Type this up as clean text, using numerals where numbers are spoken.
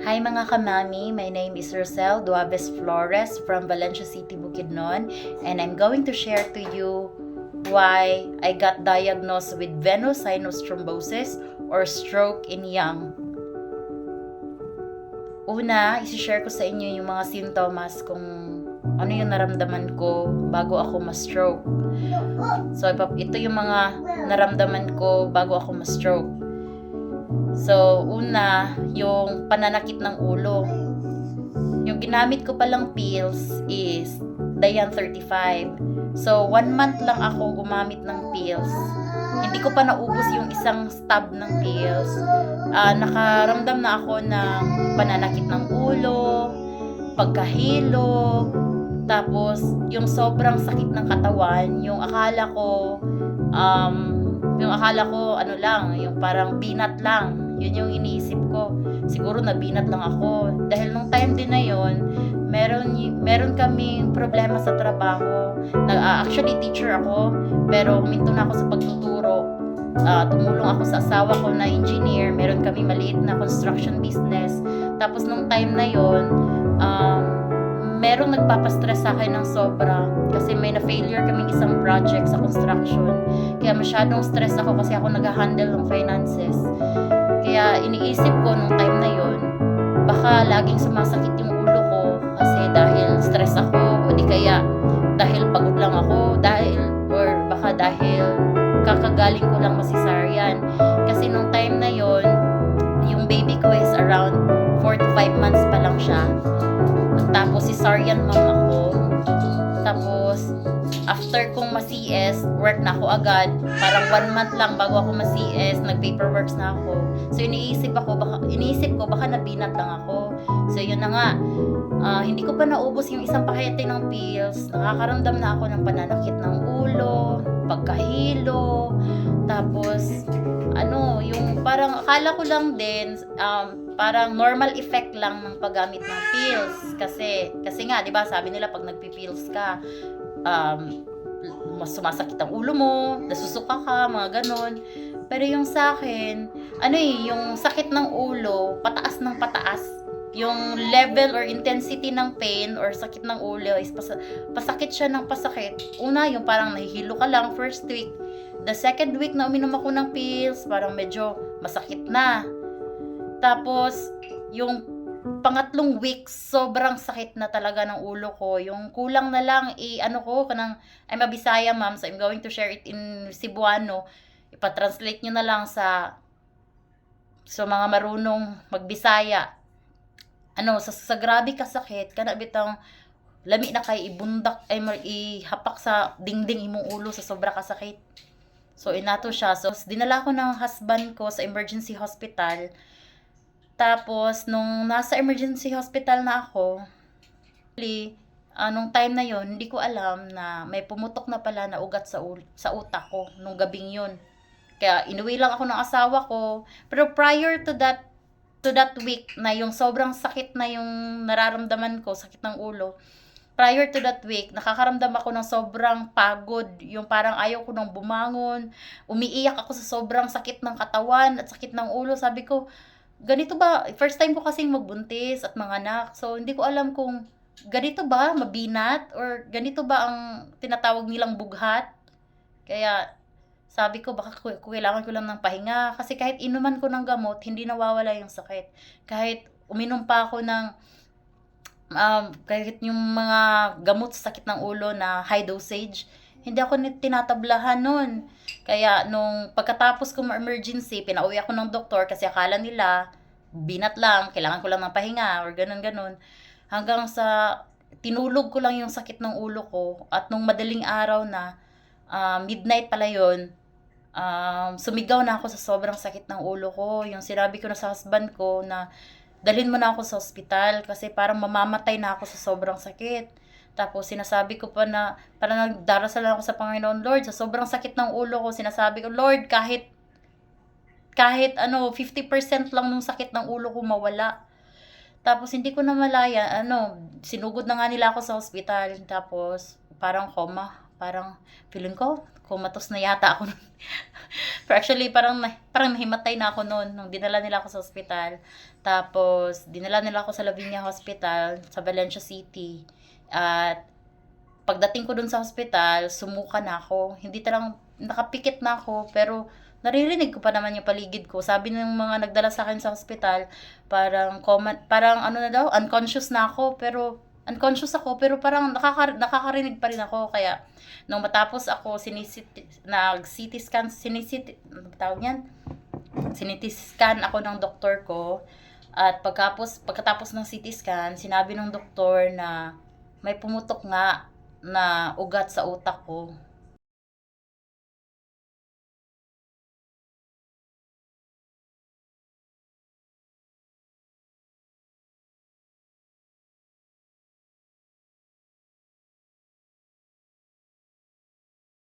Hi mga kamami, my name is Rosel Duaves Flores from Valencia City, Bukidnon, and I'm going to share to you why I got diagnosed with venous sinus thrombosis or stroke in young. Una, isi-share ko sa inyo yung mga sintomas kung ano yung naramdaman ko bago ako ma-stroke. So, ito yung mga naramdaman ko bago ako ma-stroke. So, una, yung pananakit ng ulo. Yung ginamit ko palang pills is Dian 35. So, 1 month lang ako gumamit ng pills. Hindi ko pa naubos yung isang stub ng pills. Nakaramdam na ako ng pananakit ng ulo, pagkahilo, tapos yung sobrang sakit ng katawan, yung akala ko ano lang, yung parang binat lang. Yun yung iniisip ko. Siguro na binat lang ako. Dahil nung time din na yun, meron kaming problema sa trabaho. Actually, teacher ako, pero huminto na ako sa pagtuturo. Tumulong ako sa asawa ko na engineer. Meron kami maliit na construction business. Tapos nung time na yun, merong nagpapastress sa akin ng sobra kasi may na-failure kaming isang project sa construction. Kaya masyadong stress ako kasi ako nag-handle ng finances. Kaya iniisip ko nung time na yon, baka laging sumasakit yung ulo ko kasi dahil stress ako o di kaya dahil pagod lang ako, or baka dahil kakagaling ko lang cesarean. Kasi nung time na yon, yung baby ko is around 4 to 5 months pa lang siya. Tapos cesarean mom ako. Tapos after kong ma-CS, work na ako agad. Parang 1 month lang bago ako ma-CS, nag-paperworks na ako. So iniisip ko baka nabinat lang ako. So yun na nga. Hindi ko pa naubos yung isang pakete ng pills. Nakakaramdam na ako ng pananakit ng ulo, pagkahilo, tapos yung parang akala ko lang din parang normal effect lang ng paggamit ng pills kasi nga 'di ba sabi nila pag nagpi-pills ka mas sumasakit ang ulo mo, nasusuka ka, mga ganon. Pero yung sa akin, yung sakit ng ulo, pataas ng pataas. Yung level or intensity ng pain or sakit ng ulo is pasakit siya ng pasakit. Una, yung parang nahihilo ka lang first week. The second week na uminom ako ng pills, parang medyo masakit na. Tapos, yung pangatlong week, sobrang sakit na talaga ng ulo ko. Yung kulang na lang, I'm a Bisaya ma'am, so I'm going to share it in Cebuano. Ipa-translate nyo na lang sa mga marunong magbisaya. Sa grabe kasakit, kana bitang lami na kay ibundak, ihapak sa dingding imong ulo sa sobra kasakit. So, inato siya. So, dinala ko ng husband ko sa emergency hospital. Tapos, nung nasa emergency hospital na ako, nung time na yon hindi ko alam na may pumutok na pala na ugat sa utak ko nung gabing yun. Kaya, inuwi lang ako ng asawa ko. Pero prior to that week na yung sobrang sakit na yung nararamdaman ko, sakit ng ulo, prior to that week, nakakaramdam ako ng sobrang pagod. Yung parang ayaw ko nang bumangon. Umiiyak ako sa sobrang sakit ng katawan at sakit ng ulo. Sabi ko, ganito ba? First time ko kasing magbuntis at manganak. So, hindi ko alam kung ganito ba, mabinat? Or ganito ba ang tinatawag nilang bughat? Kaya, sabi ko, baka kailangan ko lang ng pahinga. Kasi kahit inuman ko ng gamot, hindi nawawala yung sakit. Kahit uminom pa ako ng kahit yung mga gamot sa sakit ng ulo na high dosage, hindi ako tinatablahan nun. Kaya nung pagkatapos ko ma-emergency, pinauwi ako ng doktor kasi akala nila binat lang, kailangan ko lang ng pahinga or ganun-ganun. Hanggang sa tinulog ko lang yung sakit ng ulo ko at nung madaling araw na, midnight pala yun, sumigaw na ako sa sobrang sakit ng ulo ko. Yung sinabi ko na sa husband ko na dalhin mo na ako sa ospital kasi parang mamamatay na ako sa sobrang sakit. Tapos sinasabi ko pa na parang nagdarasal ako sa Panginoon, Lord, sa sobrang sakit ng ulo ko, sinasabi ko, Lord, kahit 50% lang ng sakit ng ulo ko mawala. Tapos hindi ko na malaya, sinugod na nga nila ako sa ospital. Tapos parang coma parang feeling ko kumatos na yata ako nun. Pero actually parang nahimatay na ako no'n nung dinala nila ako sa ospital. Tapos dinala nila ako sa Lavinia Hospital sa Valencia City at pagdating ko dun sa hospital, sumuka na ako. Hindi talagang nakapikit na ako, pero naririnig ko pa naman yung paligid ko. Sabi ng mga nagdala sa akin sa hospital, parang ano na daw, unconscious ako, pero parang nakakarinig pa rin ako. Kaya, nung matapos ako, nag-CT scan, ano ba tawag yan? CT scan ako ng doktor ko. At pagkatapos ng CT scan, sinabi ng doktor na may pumutok nga na ugat sa utak ko.